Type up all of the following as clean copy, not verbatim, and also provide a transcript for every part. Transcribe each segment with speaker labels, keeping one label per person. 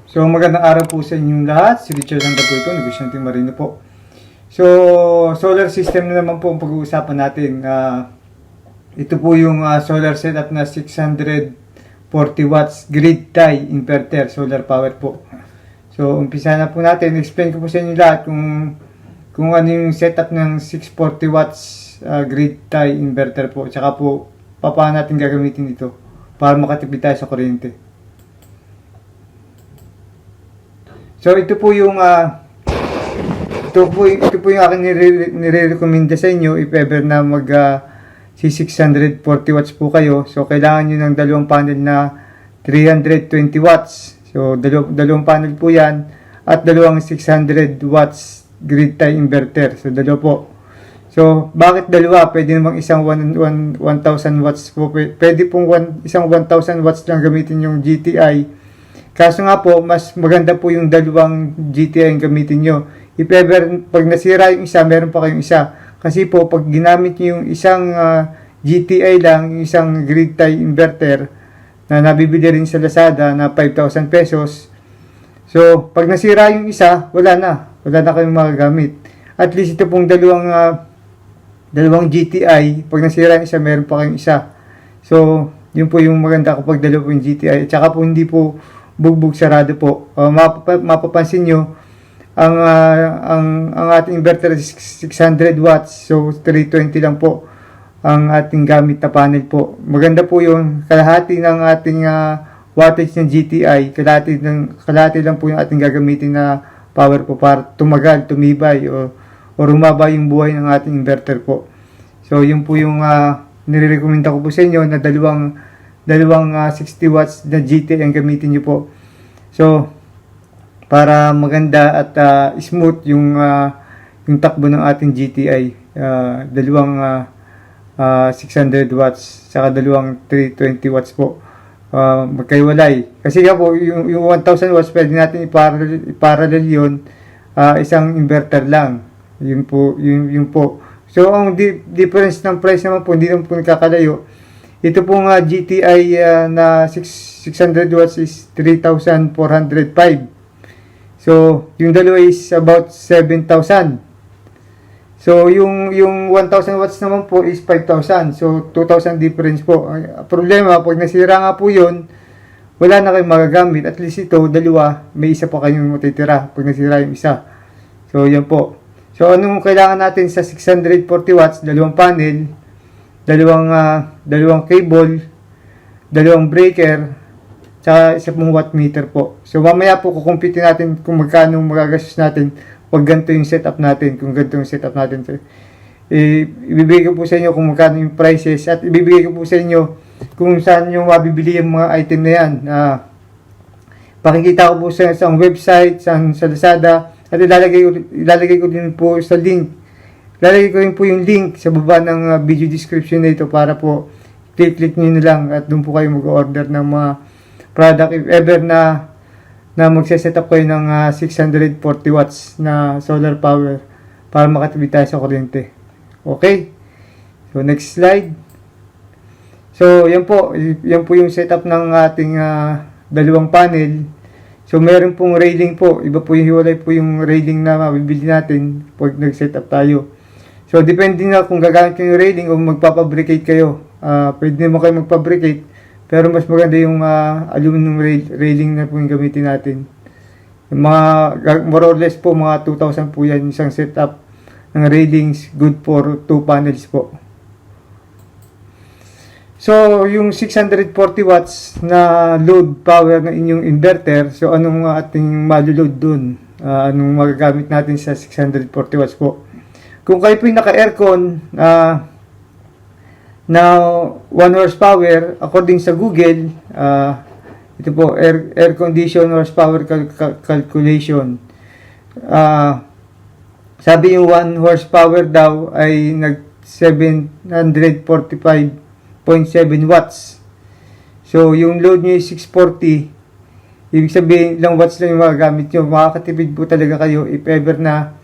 Speaker 1: So magandang araw po sa inyong lahat. Si Richard Handa po ito, Negosyante Marino po. So solar system na naman po ang pag-uusapan natin. Ito po yung solar setup na 640 watts grid tie inverter solar power po. So umpisa na po natin. Explain ko po sa inyo lahat kung ano yung setup ng 640 watts grid tie inverter po. Tsaka po paano natin gagamitin ito para makatipid tayo sa kuryente. So ito po yung ito po yung aking nire-recommenda sa inyo if ever na si 640 watts po kayo. So kailangan niyo ng dalawang panel na 320 watts. So dalawang panel po 'yan at dalawang 600 watts grid tie inverter. So dalawa po. So bakit dalawa? Pwede namang isang 1000 watts po. Pwede pong isang 1000 watts lang gamitin yung GTI. Kaso nga po, mas maganda po yung dalawang GTI ang gamitin nyo. If ever, pag nasira yung isa, meron pa kayong isa. Kasi po, pag ginamit nyo yung isang GTI lang, yung isang grid tie inverter, na nabibili rin sa Lazada na 5,000 pesos. So, pag nasira yung isa, wala na. Wala na kayong magagamit. At least ito pong dalawang GTI, pag nasira yung isa, meron pa kayong isa. So, yun po yung maganda kapag dalawa po yung GTI. At saka po, hindi po bugbog sarado po. Mapapansin nyo ang ating inverter is 600 watts, so 320 lang po ang ating gamit na panel po. Maganda po yung kalahati ng ating wattage ng GTI, kalahati lang po yung ating gagamitin na power po para tumagal, tumibay o rumaba yung buhay ng ating inverter po. So yun po yung nire-recommenda ko po sa inyo na dalawang 60 watts na GTI ang gamitin nyo po. So, para maganda at smooth yung takbo ng ating GTI. Dalawang 600 watts saka dalawang 320 watts po. Magkaiwalay. Kasi nga po, yung 1000 watts pwede natin iparallel yun isang inverter lang. Yun po. So, ang difference ng price naman po, hindi naman po nakakalayo. Ito pong GTI na 600 watts is 3,405. So, yung dalawa is about 7,000. So, yung 1,000 watts naman po is 5,000. So, 2,000 difference po. Problema, pag nasira nga po yun, wala na kayong magagamit. At least ito, dalawa, may isa pa kayong matitira pag nasira yung isa. So, yan po. So, anong kailangan natin sa 640 watts? Dalawang panel, dalawang cable, dalawang breaker, tsaka isa pong watt meter po. So mamaya po kukumpute natin kung magkano magagastos natin pag ganito yung setup natin, kung ganito yung setup natin. Ibibigay ko po sa inyo kung magkano yung prices at ibibigay ko po sa inyo kung saan yung mabibili yung mga item na yan. Pakikita ko po sa website, sa Lazada, at ilalagay ko din po sa link. Lalagay ko rin po yung link sa baba ng video description na ito para po click nyo na lang at doon po kayo mag-order ng mga product if ever na magse-setup kayo ng 640 watts na solar power para makatipid tayo sa kuryente. Okay? So, next slide. So, yan po yung setup ng ating dalawang panel. So, meron pong railing po. Iba po yung hiwalay po yung railing na mabibili natin pag nag-setup tayo. So, depende na kung gagamit kayo ng railing o magpapabricate kayo. Pwede naman kayo magpabricate. Pero mas maganda yung aluminum railing na po yung gamitin natin. Yung more or less po, mga 2,000 po yan. Isang setup ng railings, good for 2 panels po. So, yung 640 watts na load power ng inyong inverter, so anong ating malulod dun? Anong magagamit natin sa 640 watts po? Kung kayo po yung naka-aircon na 1 horsepower, according sa Google, ito po, air condition horsepower calculation. Sabi yung 1 horsepower daw ay nag 745.7 watts. So, yung load nyo is 640. Ibig sabihin, ilang watts lang yung magagamit nyo. Makakatipid po talaga kayo if ever na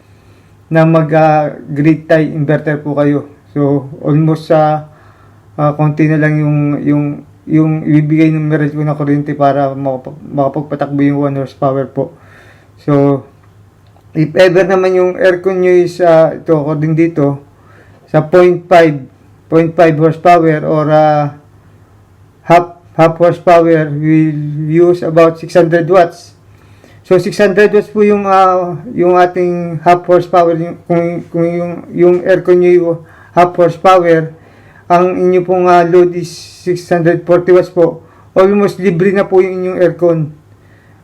Speaker 1: mag-grid tie inverter po kayo. So, almost konti na lang yung yung ibibigay ng meron ko na kuryente para makapagpatakbo yung 1 horsepower po. So, if ever naman yung aircon nyo is, ito according dito, sa 0.5 horsepower or half horsepower will use about 600 watts. So 600 watts po yung ating half horsepower, kung yung aircon nyo yung half horsepower, ang inyo pong load is 640 watts po. Almost libre na po yung inyong aircon.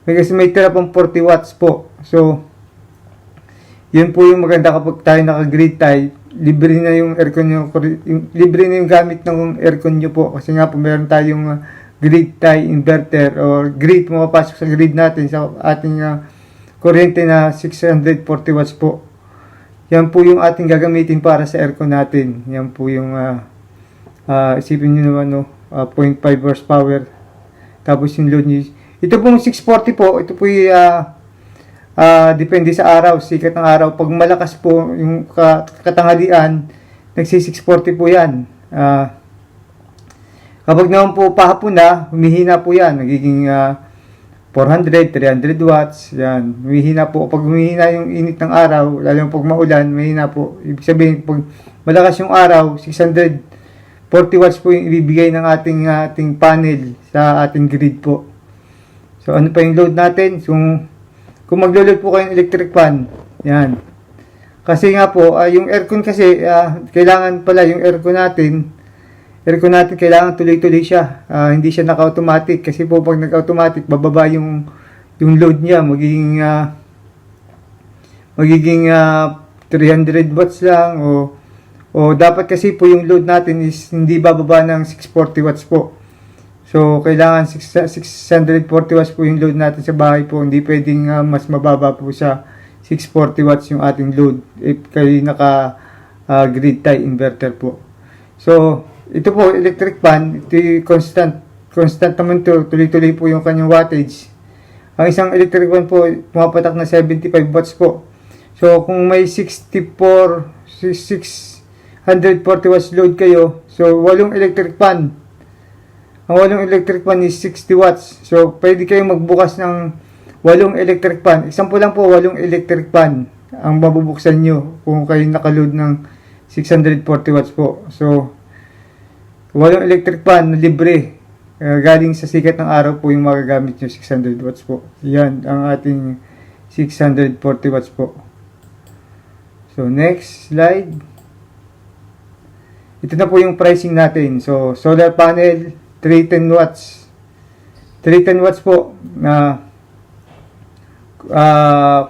Speaker 1: Kasi may tira pang 40 watts po. So yun po yung maganda kapag tayo naka-grid tie, libre na yung aircon nyo, libre na yung gamit ng aircon nyo po. Kasi nga po meron tayong grid tie inverter or grid, mapapasok sa grid natin sa ating kuryente na 640 watts po. Yan po yung ating gagamitin para sa aircon natin. Yan po yung isipin nyo naman, 0.5 horsepower. Tapos yung load nyo, ito pong 640 po, ito po yung depende sa araw, sikat ng araw. Pag malakas po yung katanghalian, nagsi 640 po yan. Kapag naman po pahapon na, humihina po yan. Nagiging 400, 300 watts. Yan. Humihina po. Pag humihina yung init ng araw, lalo pag maulan, humihina po. Ibig sabihin, pag malakas yung araw, 640 watts po yung ibibigay ng ating panel sa ating grid po. So, ano pa yung load natin? So, kung maglo-load po kayo ng electric fan, yan. Kasi nga po, yung aircon kasi, kailangan pala yung aircon natin kailangan tuloy-tuloy siya. Hindi siya naka-automatic. Kasi po pag nag-automatic, bababa yung load niya. Magiging 300 watts lang. O dapat kasi po yung load natin is hindi bababa ng 640 watts po. So, kailangan 640 watts po yung load natin sa bahay po. Hindi pwedeng mas mababa po sa 640 watts yung ating load if kayo naka grid tie inverter po. So, ito po, electric fan, ito yung constant naman to, tuloy-tuloy po yung kanyang wattage. Ang isang electric fan po, pumapatak na 75 watts po. So, kung may 640 watts load kayo, so, 8 electric fan. Ang 8 electric fan is 60 watts. So, pwede kayo magbukas ng 8 electric fan. Example lang po, 8 electric fan ang mabubuksan nyo kung kayo nakaload ng 640 watts po. So, 8 electric fan na libre. Galing sa sikat ng araw po yung magagamit nyo, 600 watts po. Yan, ang ating 640 watts po. So, next slide. Ito na po yung pricing natin. So, solar panel, 310 watts. 310 watts po.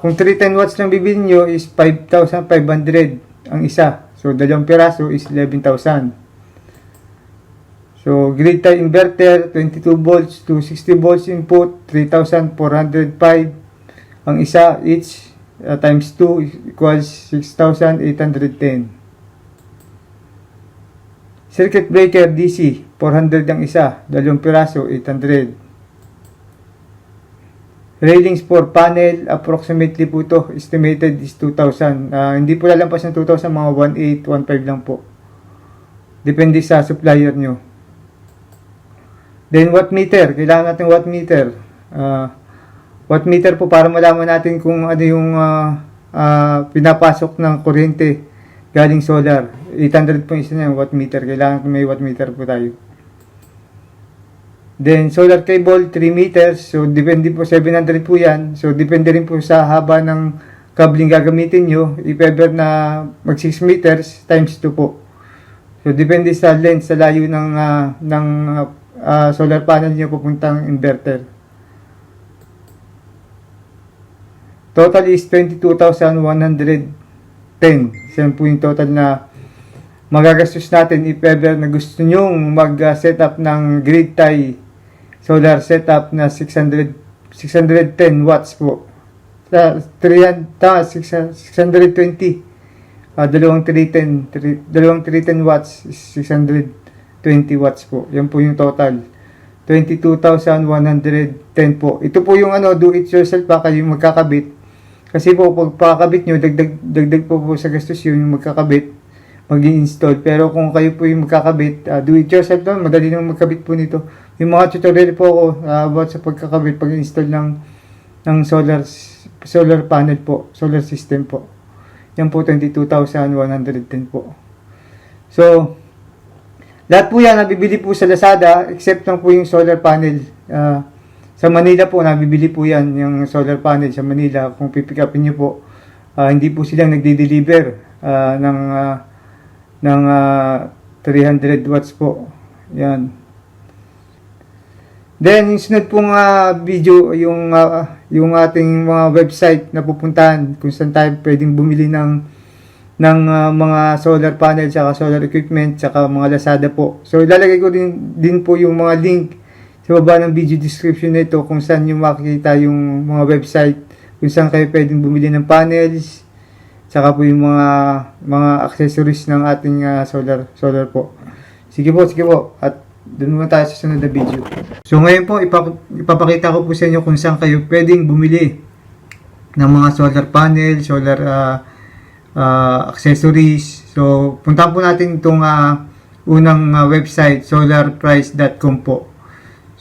Speaker 1: Kung 310 watts lang bibili nyo is 5,500 ang isa. So, 2 piraso is 11,000. So, grid tie inverter, 22 volts to 60 volts input, 3,405 ang isa each, times 2 equals 6,810. Circuit breaker DC, 400 ang isa, 2 piraso, 800. Railings for panel, approximately po to, estimated is 2,000. Hindi po lalampas ng 2,000, mga 1,800, 1,500 lang po. Depende sa supplier nyo. Then, watt meter. Kailangan natin watt meter. Watt meter po para malaman natin kung ano yung pinapasok ng kuryente galing solar. 800 po isa na yung watt meter. Kailangan may watt meter po tayo. Then, solar cable, 3 meters. So, depende po, 700 po yan. So, depende rin po sa haba ng cabling gagamitin nyo. If ever na mag 6 meters, times 2 po. So, depende sa length, sa layo ng solar panel nyo pupuntang inverter. Total is 22,110. Yan po yung total na magagastos natin if ever na gusto nyong mag-setup ng grid tie solar setup na 610 watts po. Sa 620. Dalawang 310 watts is 620 watts po. Yan po yung total. 22,110 po. Ito po yung do it yourself pa kayo magkakabit. Kasi po pag pakakabit nyo, dagdag po sa gastos yun yung magkakabit, mag-i-install. Pero kung kayo po yung magkakabit, do it yourself naman, madali naman magkabit po nito. yung mga tutorial po ako about sa pagkakabit, pag-install ng solar panel po, solar system po. Yan po 22,110 po. So, lahat po yan nabibili po sa Lazada except lang po yung solar panel. Sa Manila po nabibili po yan, yung solar panel sa Manila. Kung pipick upin nyo po, hindi po silang nagde-deliver ng 300 watts po. Yan. Then, yung sunod pong video, yung ating mga website na pupuntahan kung saan tayo pwedeng bumili ng mga solar panel, saka solar equipment, saka mga Lazada po. So, ilalagay ko din po yung mga link sa baba ng video description nito kung saan yung makikita yung mga website, kung saan kayo pwedeng bumili ng panels, saka po yung mga accessories ng ating solar po. Sige po. At doon muna tayo sa sunod na video. So ngayon po, ipapakita ko po sa inyo kung saan kayo pwedeng bumili ng mga solar panel, solar accessories. So puntahan po natin itong unang website, solarprice.com po.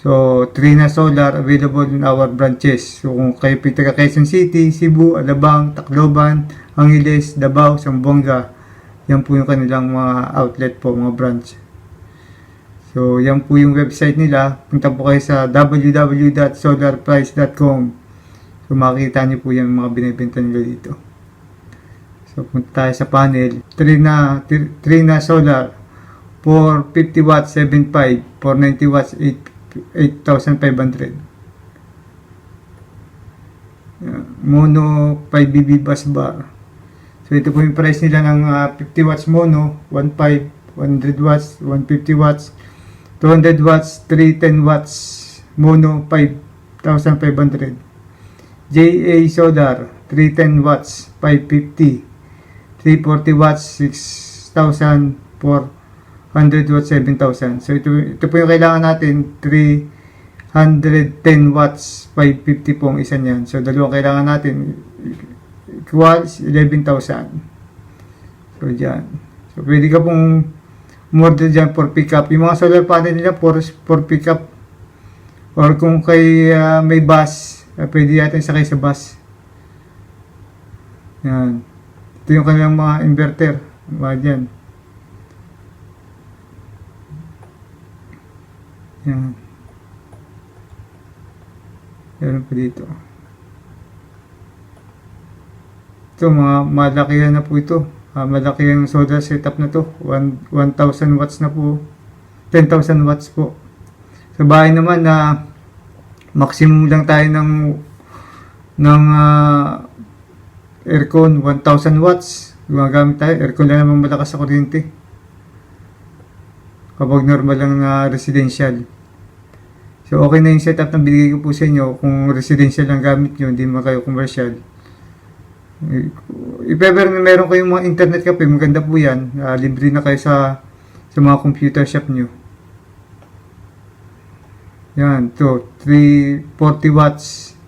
Speaker 1: So Trina Solar available in our branches. So kung kayo po taga Quezon City, Cebu, Alabang, Tacloban, Angeles, Davao, Zamboanga, yan po yung kanilang mga outlet po, mga branch. So, yan po yung website nila. Punta po kayo sa www.solarprice.com. So, makikita nyo po yung mga binibenta nila dito. So, punta tayo sa panel. Trina Solar. 450 watts, 7.5. 490 watts, 8,500. Mono 5BB bus bar. So, ito po yung price nila ng 50 watts mono, 1.5, 100 watts, 150 watts, 200 watts, 310 watts, mono 5,500. JA Solar 310 watts, 550. 340 watts, 6,400 watts, 7,000. So ito po yung kailangan natin, 310 watts, 550 po ang isa niyan. So dalawang kailangan natin equals 11,000. So dyan. So pwede ka pong order dyan for pick up. Yung mga solar panel nila for pick up. Or kung kay may bus, pwede natin sakay sa bus. Yan. Ito yung kanilang mga inverter. Mga dyan. Yan. Meron pa dito. Ito, mga malakihan na po ito. Malaki yung solar setup na to. 1,000 watts na po. 10,000 watts po. Sa bahay naman na maximum lang tayo ng aircon 1,000 watts. Gumagamit tayo. Aircon lang naman malakas sa kuryente. Kapag normal lang na residential. So okay na yung setup na binigay ko po sa inyo. Kung residential lang gamit nyo, hindi mo kayo commercial. If ever na meron kayong mga internet cafe, maganda po yan. Libre na kayo sa mga computer shop nyo. Yan, to 340 watts,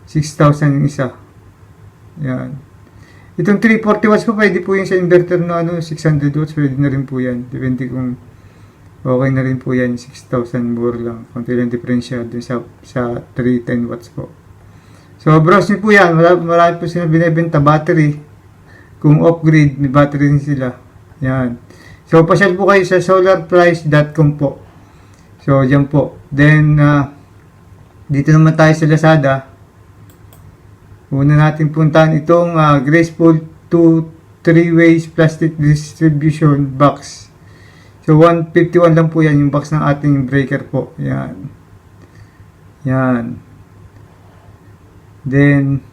Speaker 1: 6,000 yung isa. Yan. Itong 340 watts po, pwede po yung sa inverter na 600 watts, pwede na rin po yan. Depende kung okay na rin po yan, 6,000 more lang. Kunti lang diferensya dun sa 310 watts po. So, browse nyo po yan. Marami po sila binibenta battery. Kung off-grid, may battery rin sila. Yan. So, pasyal po kayo sa solarprice.com po. So, dyan po. Then, dito naman tayo sa Lazada. Una natin puntahan itong Graceful 2 3-ways plastic distribution box. So, 151 lang po yan yung box ng ating breaker po. Yan. Yan. Then,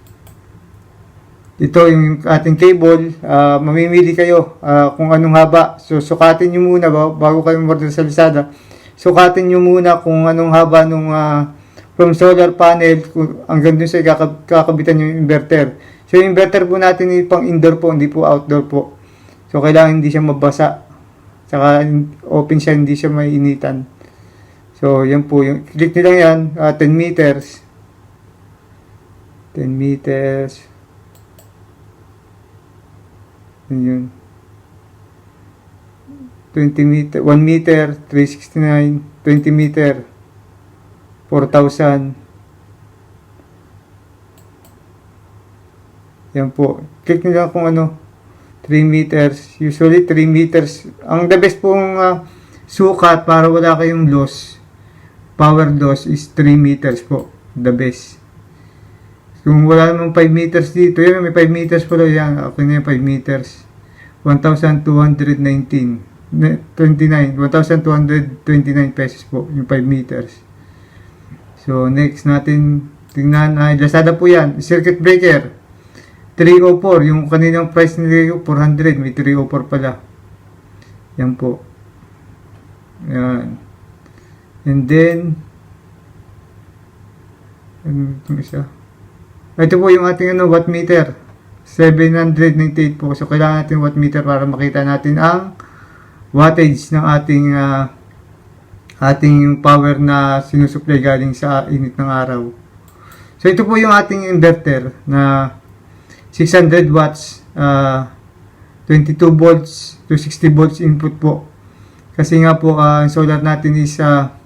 Speaker 1: ito yung ating cable. Mamimili kayo kung anong haba. So, sukatin nyo muna bago kayo order sa Lazada. Sukatin nyo muna kung anong haba nung from solar panel hanggang dun sa kakabitan yung inverter. So, yung inverter po natin pang indoor po, hindi po outdoor po. So, kailangan hindi siya mabasa. Saka open siya, hindi siya maiinitan. So, yan po. Click nyo lang yan. 10 meters. 10 meters. Yun. 20 meter, 1 meter, 369, 20 meter, 4,000. Yan po. Click nyo lang kung ano, 3 meters. Usually 3 meters. Ang the best pong sukat para wala kayong loss, power loss, is 3 meters po. The best. Kung wala namang 5 meters dito, yan, may 5 meters po lang yan. Okay na yung 5 meters. 1,229. 1,229 pesos po yung 5 meters. So, next natin tingnan ay Lazada po yan. Circuit breaker. 304. Yung kaninang price nila 400. May 304 pala. Yan po. Yan. And then, ano isa? Ito po yung ating watt meter. 798 po. So, kailangan natin watt meter para makita natin ang wattage ng ating power na sinusupply galing sa init ng araw. So, ito po yung ating inverter na 600 watts, 22 volts to 60 volts input po. Kasi nga po, ang solar natin is 32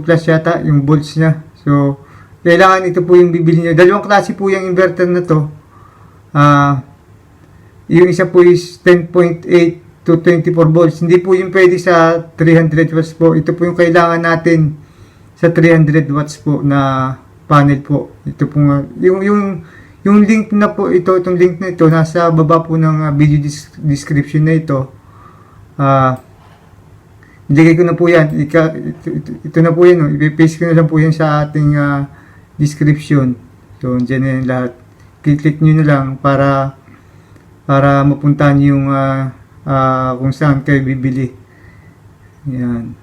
Speaker 1: plus yata yung volts niya. So, kailangan ito po yung bibili niyo. Dalawang klase po yung inverter na to. Yung isa po is 10.8 to 24 volts. Hindi po yung pwede sa 300 watts po. Ito po yung kailangan natin sa 300 watts po na panel po. Ito po nga, yung link na po ito, itong link na ito, nasa baba po ng video description na ito. Ilagay ko na po yan. Ito na po yan. No? I-paste ko na lang po yan sa ating description. So, dyan na yan lahat. Click nyo na lang para mapuntahan yung kung saan kayo bibili. Yan.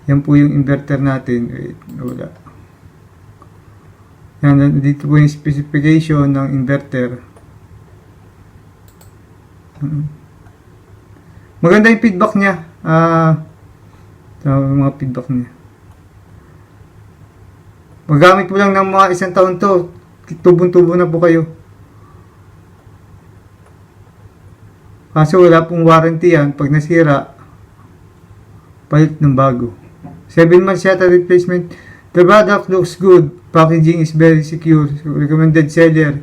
Speaker 1: Yan po yung inverter natin. Wait, wala. Yan, dito po yung specification ng inverter. Maganda yung feedback niya. Mga feedback niya. Magamit mo lang ng mga 1 taon to. Tubong-tubo na po kayo. Kaso wala pong warranty yan. Pag nasira, palit ng bago. 7 months yata replacement. The product looks good. Packaging is very secure. So, recommended seller.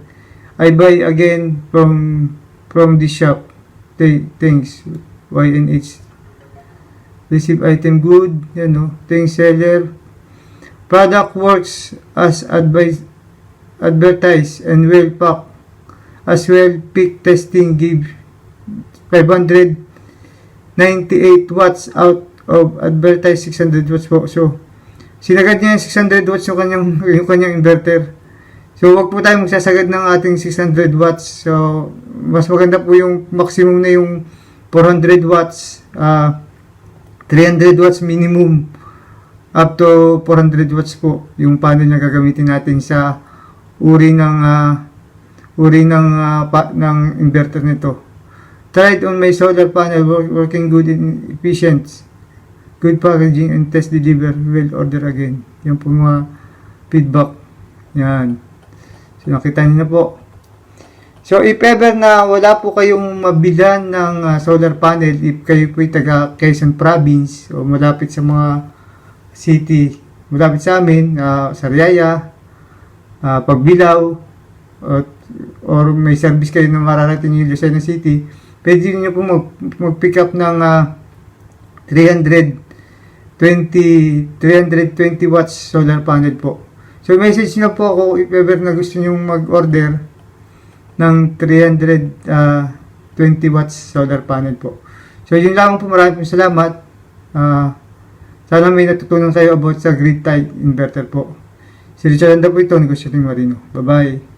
Speaker 1: I buy again from this shop. Thanks. YNH. Receive item good. Yan no. Thanks seller. Product works as advertised and well packed. As well, peak testing give 598 watts out of advertised 600 watts po. So, sinagad niya yung 600 watts yung kanyang inverter. So, wag po tayong magsasagad ng ating 600 watts. So, mas maganda po yung maximum na yung 400 watts, 300 watts minimum, up to 400 watts po yung panel na gagamitin natin sa uri ng inverter nito. Tried on my solar panel, working good and efficient. Good packaging and test deliver. Will order again. Yan po mga feedback. Yan. So, nakita niyo na po. So, if ever na wala po kayong mabilan ng solar panel, if kayo po taga Quezon Province o malapit sa mga city, malapit sa amin, Sariaya, Pagbilao, or may service kayo na mararating yung Lucena City, pwede nyo po mag-pick up ng 320 watts solar panel po. So, message nyo po ako if ever na gusto nyo mag-order ng 320 watts solar panel po. So, yun lang po. Maraming salamat. Sana may natutunan kayo about sa grid-tied inverter po. Si Richard Anda po ito, Negosyo Marino. Bye-bye.